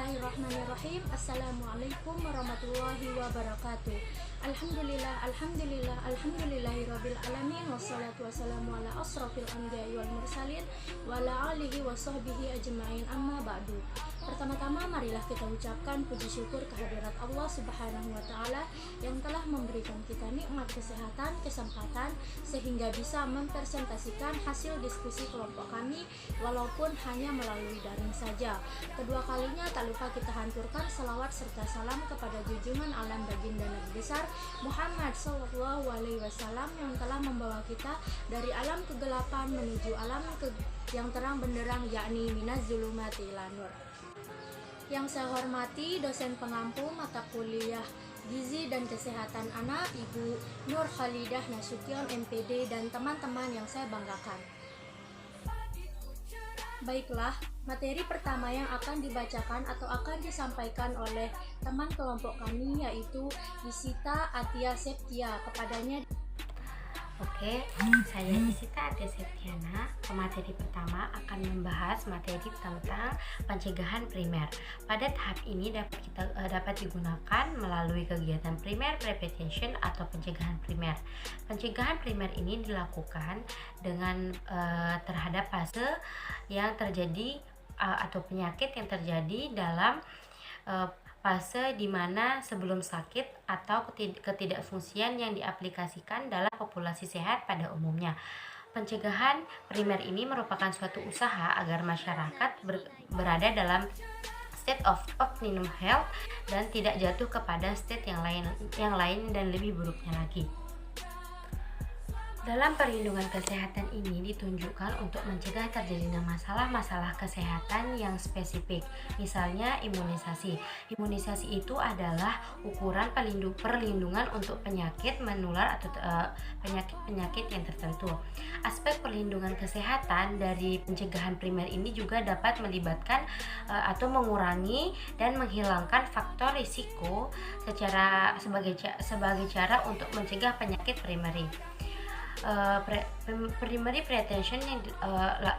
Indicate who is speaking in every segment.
Speaker 1: Bismillahirrahmanirrahim. Assalamualaikum warahmatullahi wabarakatuh. Alhamdulillahirabbil alamin, wassalatu wassalamu ala asrofil anbiya'i wal mursalin wa ala alihi wa sahbihi ajma'in, amma ba'du. Pertama-tama marilah kita ucapkan puji syukur kehadirat Allah Subhanahu wa taala yang telah memberikan kita nikmat kesehatan, kesempatan sehingga bisa mempresentasikan hasil diskusi kelompok kami walaupun hanya melalui daring saja. Kedua kalinya tak lupa kita haturkan salawat serta salam kepada junjungan alam baginda Nabi besar Muhammad Sallallahu Alaihi Wasallam yang telah membawa kita dari alam kegelapan menuju alam yang terang benderang, yakni minaz zulumati ila nur. Yang saya hormati dosen pengampu mata kuliah Gizi dan Kesehatan Anak, Ibu Nur Khalidah Nasution MPD, dan teman-teman yang saya banggakan. Baiklah, materi pertama yang akan dibacakan atau akan disampaikan oleh teman kelompok kami yaitu Isita Atia Septia. Kepadanya.
Speaker 2: Oke, saya Isita Atia Septiana. Materi pertama akan membahas materi tentang pencegahan primer. Pada tahap ini dapat digunakan melalui kegiatan primer prevention atau pencegahan primer. Pencegahan primer ini dilakukan dengan terhadap fase yang terjadi atau penyakit yang terjadi dalam fase di mana sebelum sakit atau ketidakfungsian yang diaplikasikan dalam populasi sehat pada umumnya. Pencegahan primer ini merupakan suatu usaha agar masyarakat berada dalam state of optimum health dan tidak jatuh kepada state yang lain dan lebih buruknya lagi. Dalam perlindungan kesehatan ini ditunjukkan untuk mencegah terjadinya masalah-masalah kesehatan yang spesifik, misalnya imunisasi. Imunisasi itu adalah ukuran perlindungan untuk penyakit menular atau penyakit-penyakit yang tertentu. Aspek perlindungan kesehatan dari pencegahan primer ini juga dapat melibatkan atau mengurangi dan menghilangkan faktor risiko sebagai cara untuk mencegah penyakit primary. Primary prevention yang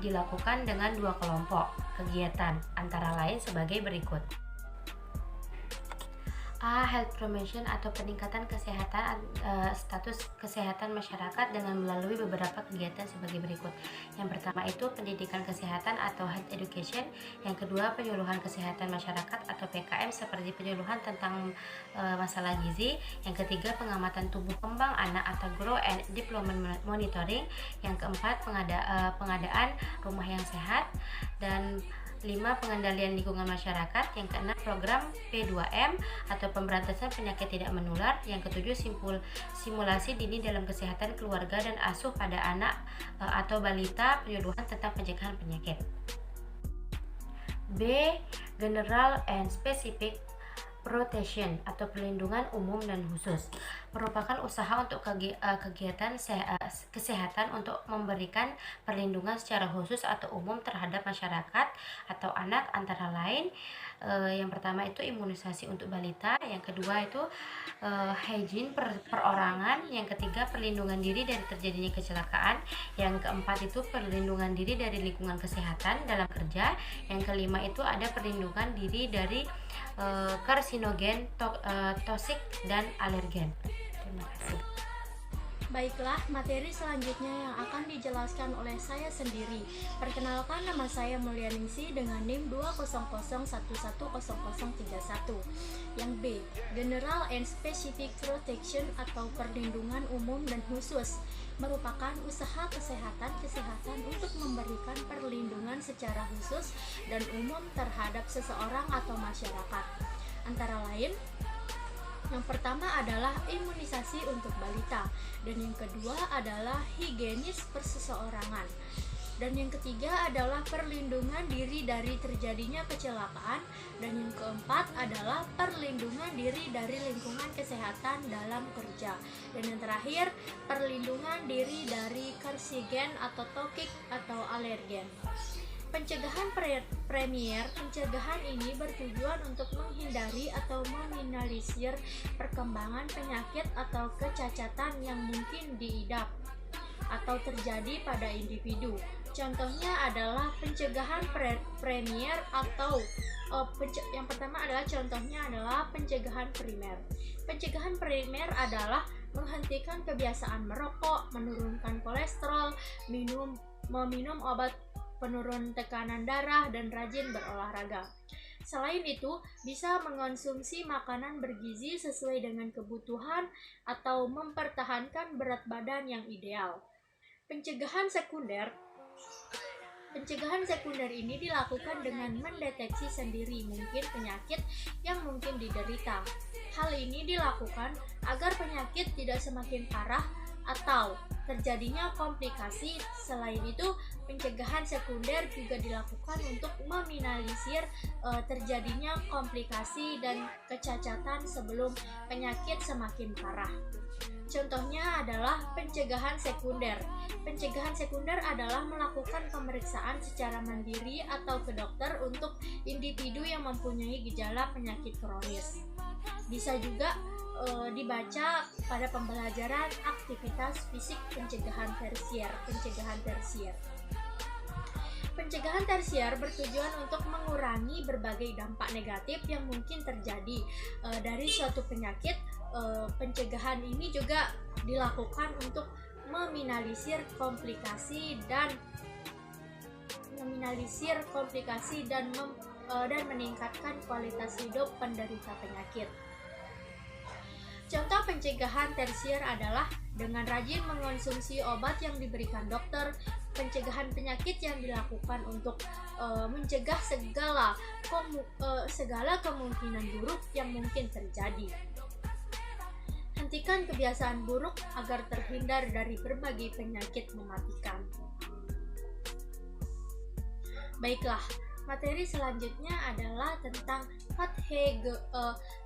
Speaker 2: dilakukan dengan dua kelompok kegiatan antara lain sebagai berikut. A. Health promotion atau peningkatan kesehatan status kesehatan masyarakat dengan melalui beberapa kegiatan sebagai berikut. Yang pertama itu pendidikan kesehatan atau health education. Yang kedua penyuluhan kesehatan masyarakat atau PKM seperti penyuluhan tentang masalah gizi. Yang ketiga pengamatan tumbuh kembang anak atau grow and development monitoring. Yang keempat pengadaan rumah yang sehat. Dan 5. Pengendalian lingkungan masyarakat. Yang keenam program P2M atau pemberantasan penyakit tidak menular. Yang ketujuh simulasi dini dalam kesehatan keluarga dan asuh pada anak atau balita, penyuluhan tentang pencegahan penyakit. B. General and Specific Protection atau perlindungan umum dan khusus, merupakan usaha untuk kegiatan kesehatan untuk memberikan perlindungan secara khusus atau umum terhadap masyarakat atau anak, antara lain yang pertama itu imunisasi untuk balita, yang kedua itu hygiene perorangan, yang ketiga perlindungan diri dari terjadinya kecelakaan, yang keempat itu perlindungan diri dari lingkungan kesehatan dalam kerja, yang kelima itu ada perlindungan diri dari karsinogen, toksik, dan alergen. Terima kasih.
Speaker 1: Baiklah, materi selanjutnya yang akan dijelaskan oleh saya sendiri. Perkenalkan, nama saya Mulyaningsi dengan NIM 200110031. Yang B. General and Specific Protection atau perlindungan umum dan khusus, merupakan usaha kesehatan untuk memberikan perlindungan secara khusus dan umum terhadap seseorang atau masyarakat. Antara lain, yang pertama adalah imunisasi untuk balita, dan yang kedua adalah higienis perseseorangan, dan yang ketiga adalah perlindungan diri dari terjadinya kecelakaan, dan yang keempat adalah perlindungan diri dari lingkungan kesehatan dalam kerja, dan yang terakhir perlindungan diri dari karsinogen atau toksik atau alergen. Pencegahan pencegahan ini bertujuan untuk menghindari atau meminimalisir perkembangan penyakit atau kecacatan yang mungkin diidap atau terjadi pada individu. Contohnya adalah pencegahan primer atau yang pertama adalah contohnya adalah pencegahan primer. Pencegahan primer adalah menghentikan kebiasaan merokok, menurunkan kolesterol, meminum obat penurun tekanan darah, dan rajin berolahraga. Selain itu, bisa mengonsumsi makanan bergizi sesuai dengan kebutuhan atau mempertahankan berat badan yang ideal. Pencegahan sekunder ini dilakukan dengan mendeteksi sendiri mungkin penyakit yang mungkin diderita. Hal ini dilakukan agar penyakit tidak semakin parah atau terjadinya komplikasi. Selain itu, pencegahan sekunder juga dilakukan untuk meminimalisir terjadinya komplikasi dan kecacatan sebelum penyakit semakin parah. Contohnya adalah pencegahan sekunder. Pencegahan sekunder adalah melakukan pemeriksaan secara mandiri atau ke dokter untuk individu yang mempunyai gejala penyakit kronis. Bisa juga dibaca pada pembelajaran aktivitas fisik pencegahan tersier. Pencegahan tersier bertujuan untuk mengurangi berbagai dampak negatif yang mungkin terjadi dari suatu penyakit. Pencegahan ini juga dilakukan untuk meminimalisir komplikasi dan meningkatkan kualitas hidup penderita penyakit. Contoh pencegahan tersier adalah dengan rajin mengonsumsi obat yang diberikan dokter, pencegahan penyakit yang dilakukan untuk mencegah segala kemungkinan buruk yang mungkin terjadi. Hentikan kebiasaan buruk agar terhindar dari berbagai penyakit mematikan. Baiklah, materi selanjutnya adalah tentang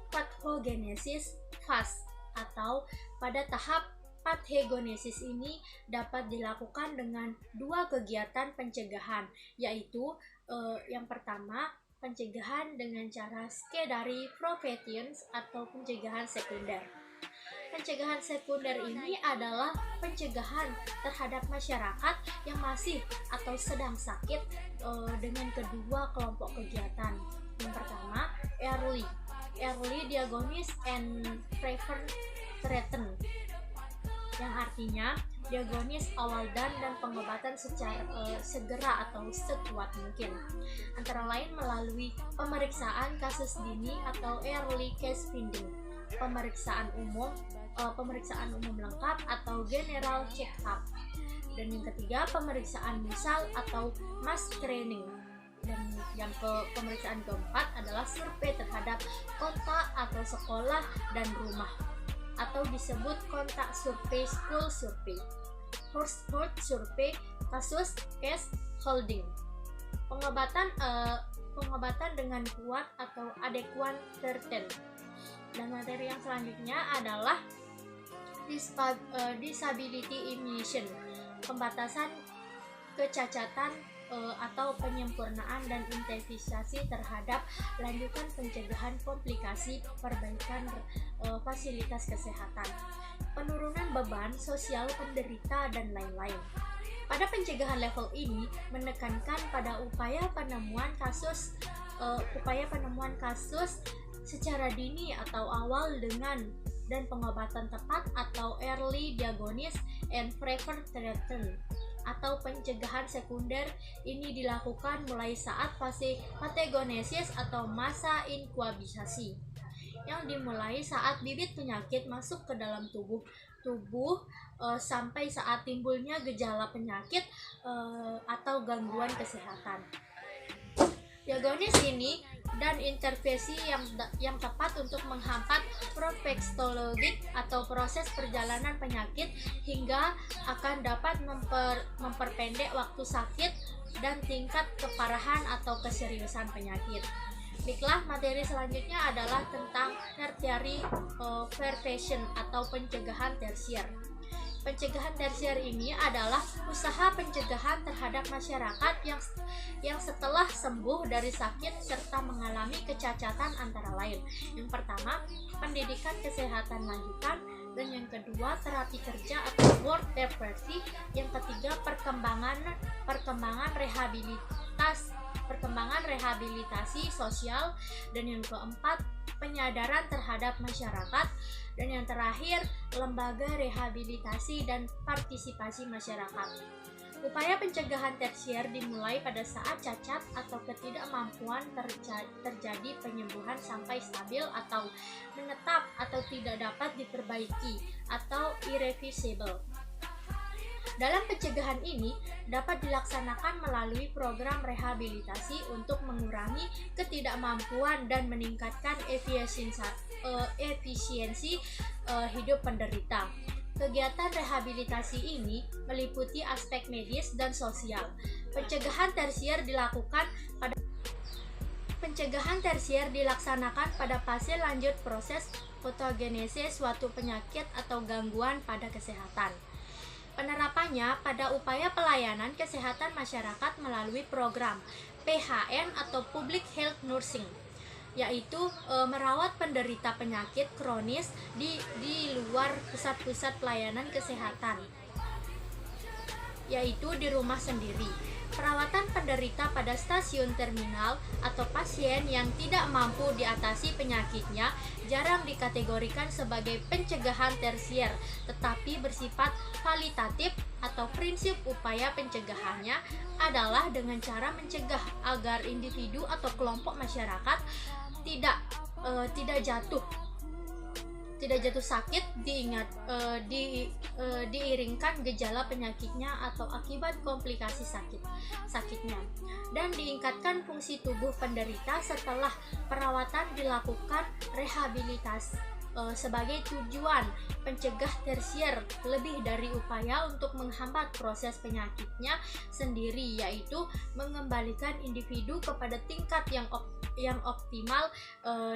Speaker 1: pathogenesis fase, atau pada tahap pathogenesis ini dapat dilakukan dengan dua kegiatan pencegahan, yaitu yang pertama, pencegahan dengan cara secondary prevention atau pencegahan sekunder. Pencegahan sekunder ini adalah pencegahan terhadap masyarakat yang masih atau sedang sakit dengan kedua kelompok kegiatan. Yang pertama, early diagnosis and prevention, yang artinya diagnosis awal dan pengobatan secara segera atau sekuat mungkin, antara lain melalui pemeriksaan kasus dini atau early case finding, pemeriksaan umum lengkap atau general check-up, dan yang ketiga pemeriksaan massal atau mass screening, dan yang pemeriksaan keempat adalah survei terhadap kota atau sekolah dan rumah, atau disebut kontak survei, school survey, household survey, kasus case holding. Pengobatan dengan kuat atau adequate treatment. Dan materi yang selanjutnya adalah disability elimination, pembatasan kecacatan atau penyempurnaan dan intensifikasi terhadap lanjutan pencegahan komplikasi, perbaikan fasilitas kesehatan, penurunan beban sosial penderita, dan lain-lain. Pada pencegahan level ini menekankan pada upaya penemuan kasus secara dini atau awal dan pengobatan tepat atau early diagnosis and prevention, atau pencegahan sekunder ini dilakukan mulai saat fase pathogenesis atau masa inkubasi, yang dimulai saat bibit penyakit masuk ke dalam tubuh sampai saat timbulnya gejala penyakit atau gangguan kesehatan. Diagnosis ini dan intervensi yang tepat untuk menghambat prophylaxis atau proses perjalanan penyakit hingga akan dapat memperpendek waktu sakit dan tingkat keparahan atau keseriusan penyakit. Baiklah, materi selanjutnya adalah tentang tertiary prevention atau pencegahan tersier. Pencegahan tersier ini adalah usaha pencegahan terhadap masyarakat yang setelah sembuh dari sakit serta mengalami kecacatan antara lain. Yang pertama, pendidikan kesehatan lanjutan. dan yang kedua terapi kerja atau work therapy, yang ketiga perkembangan rehabilitasi sosial, dan yang keempat penyadaran terhadap masyarakat, dan yang terakhir lembaga rehabilitasi dan partisipasi masyarakat. Upaya pencegahan tersier dimulai pada saat cacat atau ketidakmampuan terjadi penyembuhan sampai stabil atau menetap atau tidak dapat diperbaiki atau irreversible. Dalam pencegahan ini dapat dilaksanakan melalui program rehabilitasi untuk mengurangi ketidakmampuan dan meningkatkan efisiensi hidup penderita. Kegiatan rehabilitasi ini meliputi aspek medis dan sosial. Pencegahan tersier dilaksanakan pada fase lanjut proses patogenesis suatu penyakit atau gangguan pada kesehatan. Penerapannya pada upaya pelayanan kesehatan masyarakat melalui program PHN atau Public Health Nursing, yaitu merawat penderita penyakit kronis di luar pusat-pusat pelayanan kesehatan, yaitu di rumah sendiri. Perawatan penderita pada stasiun terminal atau pasien yang tidak mampu diatasi penyakitnya jarang dikategorikan sebagai pencegahan tersier, tetapi bersifat kualitatif atau prinsip upaya pencegahannya adalah dengan cara mencegah agar individu atau kelompok masyarakat tidak jatuh sakit diiringkan gejala penyakitnya atau akibat komplikasi sakitnya, dan diingkatkan fungsi tubuh penderita setelah perawatan dilakukan rehabilitasi sebagai tujuan pencegah tersier lebih dari upaya untuk menghambat proses penyakitnya sendiri, yaitu mengembalikan individu kepada tingkat yang optimal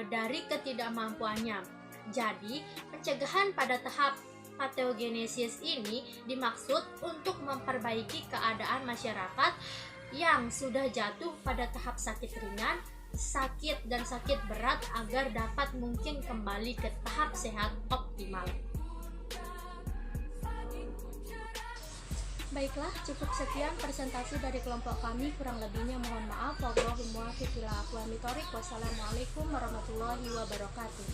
Speaker 1: dari ketidakmampuannya. Jadi, pencegahan pada tahap patogenesis ini dimaksud untuk memperbaiki keadaan masyarakat yang sudah jatuh pada tahap sakit ringan, sakit, dan sakit berat agar dapat mungkin kembali ke tahap sehat optimal.
Speaker 3: Baiklah, cukup sekian presentasi dari kelompok kami. Kurang lebihnya mohon maaf. Wassalamualaikum warahmatullahi wabarakatuh.